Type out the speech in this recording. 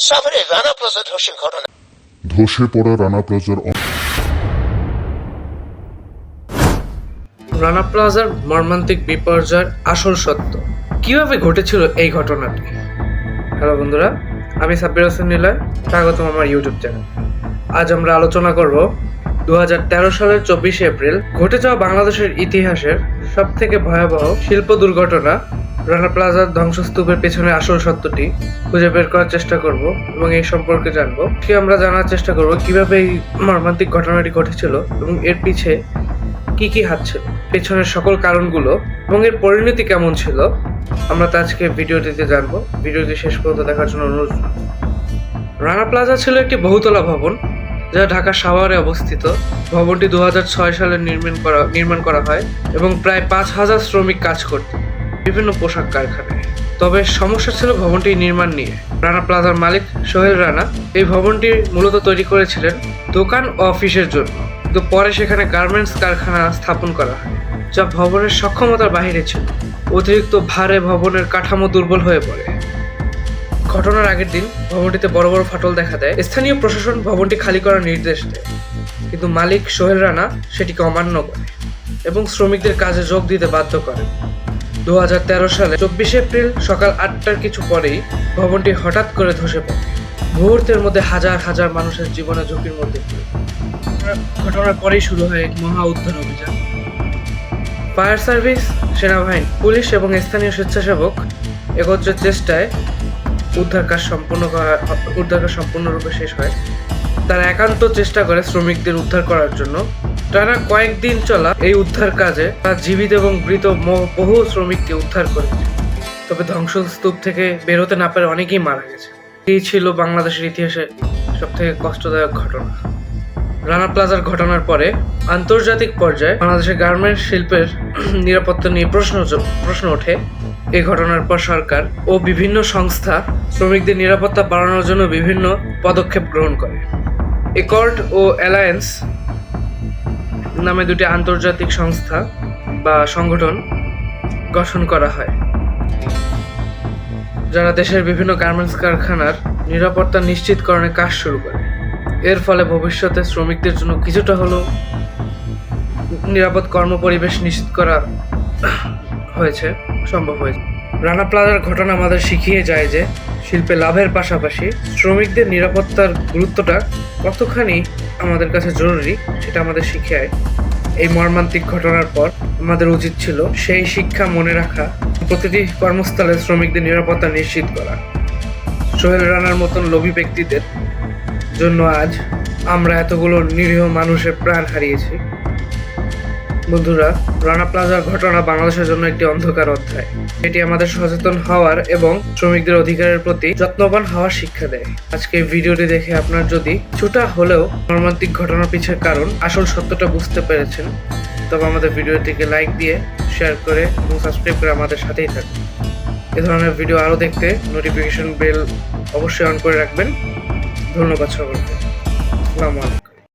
সাভারের রানা প্লাজা ধসের ঘটনা। ধসে পড়া রানা প্লাজার রানা প্লাজার মর্মান্তিক বিপর্যয়ের আসল সত্য কিভাবে ঘটেছিল এই ঘটনাটি। হ্যালো বন্ধুরা, আমি সাব্বির হোসেন নিলয়, স্বাগতম আমার ইউটিউব চ্যানেল। আজ আমরা আলোচনা করব 2013 সালের 24শে এপ্রিল ঘটে যাওয়া বাংলাদেশের ইতিহাসের সব থেকে ভয়াবহ শিল্প দুর্ঘটনা রানা প্লাজার ধ্বংসস্তূপের পেছনে আসল সত্যটি খুঁজে বের করার চেষ্টা করব এবং এই সম্পর্কে জানবো। কি আমরা জানার চেষ্টা করব কিভাবে এই মর্মান্তিক ঘটনাটি ঘটেছিল এবং এর পিছে কি কি হাত ছিল, পেছনের সকল কারণগুলো এবং এর পরিণতি কেমন ছিল, আমরা তো আজকে ভিডিওটিতে জানবো। ভিডিওটি শেষ পর্যন্ত দেখার জন্য অনুরোধ। রানা প্লাজা ছিল একটি বহুতলা ভবন যা ঢাকা সাভারে অবস্থিত। ভবনটি 2006 সালে নির্মাণ করা হয় এবং প্রায় 5,000 শ্রমিক কাজ করত বিভিন্ন পোশাক কারখানায়। তবে সমস্যা ছিল ভবনটি নির্মাণ নিয়ে। রানা প্লাজার মালিক সোহেল রানা এই ভবনটি মূলত তৈরি করেছিলেন দোকান ও অফিসের জন্য, কিন্তু পরে সেখানে গার্মেন্টস কারখানা স্থাপন করা হয় যা ভবনের সক্ষমতার বাইরে ছিল। অতিরিক্ত ভারে ভবনের কাঠামো দুর্বল হয়ে পড়ে। ঘটনার আগের দিন ভবনটিতে বড় বড় ফাটল দেখা দেয়। স্থানীয় প্রশাসন ভবনটি খালি করার নির্দেশ দেয়, কিন্তু মালিক সোহেল রানা সেটিকে অমান্য করে এবং শ্রমিকদের কাজে যোগ দিতে বাধ্য করে। 2013 সালে 24শে এপ্রিল সকাল 8টার কিছু পরেই ভবনটি হঠাৎ করে ধসে পড়ে। মুহূর্তের মধ্যে হাজার হাজার মানুষের জীবনে ঝুঁকির মধ্যে পড়ে। ঘটনার পরেই শুরু হয় এক মহা উদ্ধার অভিযান। ফায়ার সার্ভিস, সেনাবাহিনী, পুলিশ এবং স্থানীয় স্বেচ্ছাসেবক একত্রের চেষ্টায় উদ্ধার কাজ সম্পূর্ণরূপে শেষ হয়। তারা একান্ত চেষ্টা করে শ্রমিকদের উদ্ধার করার জন্য। টানা কয়েকদিন চলা এই উদ্ধার কাজে তারা জীবিত এবং মৃত বহু শ্রমিককে উদ্ধার করেছে। তবে ধ্বংসস্তূপ থেকে বেরোতে না পারে অনেকেই মারা গেছে। এই ছিল বাংলাদেশের ইতিহাসে সব থেকে কষ্টদায়ক ঘটনা। রানা প্লাজার ঘটনার পরে আন্তর্জাতিক পর্যায়ে বাংলাদেশের গার্মেন্টস শিল্পের নিরাপত্তা নিয়ে প্রশ্ন ওঠে। এই ঘটনার পর সরকার ও বিভিন্ন সংস্থা শ্রমিকদের নিরাপত্তা বাড়ানোর জন্য বিভিন্ন পদক্ষেপ গ্রহণ করে। একর্ড ও অ্যালায়েন্স নামে দুটি আন্তর্জাতিক সংস্থা বা সংগঠন গঠন করা হয়, যারা দেশের বিভিন্ন গার্মেন্টস কারখানার নিরাপত্তা নিশ্চিতকরণে কাজ শুরু করে। এর ফলে ভবিষ্যতে শ্রমিকদের জন্য কিছুটা হলেও নিরাপদ কর্মপরিবেশ নিশ্চিত করা সম্ভব হয়েছে। রানা প্লাজার ঘটনা আমাদের শিখিয়ে যায় যে শিল্পে লাভের পাশাপাশি শ্রমিকদের নিরাপত্তার গুরুত্বটা কতখানি আমাদের কাছে জরুরি সেটা আমাদের শিখায়। এই মর্মান্তিক ঘটনার পর আমাদের উচিত ছিল সেই শিক্ষা মনে রাখা, প্রতিটি কর্মস্থলে শ্রমিকদের নিরাপত্তা নিশ্চিত করা। সোহেল রানার মতন লোভী ব্যক্তিদের জন্য আজ আমরা এতগুলো নিরীহ মানুষের প্রাণ হারিয়েছি। বন্ধুরা, রানা প্লাজার ঘটনা বাংলাদেশের জন্য একটি অন্ধকার অধ্যায়। এটি আমাদের সচেতন হওয়ার এবং শ্রমিকদের অধিকারের প্রতি যত্নবান হওয়ার শিক্ষা দেয়। আজকে ভিডিওটি দেখে আপনার যদি কিছুটা হলেও মর্মান্তিক ঘটনার পিছের কারণ আসল সত্যটা বুঝতে পেরেছেন, তবে আমাদের ভিডিওটিকে লাইক দিয়ে শেয়ার করে এবং সাবস্ক্রাইব করে আমাদের সাথেই থাকুন। এ ধরনের ভিডিও আরও দেখতে নোটিফিকেশন বেল অবশ্যই অন করে রাখবেন। ধন্যবাদ সকলকে। আসসালামু আলাইকুম।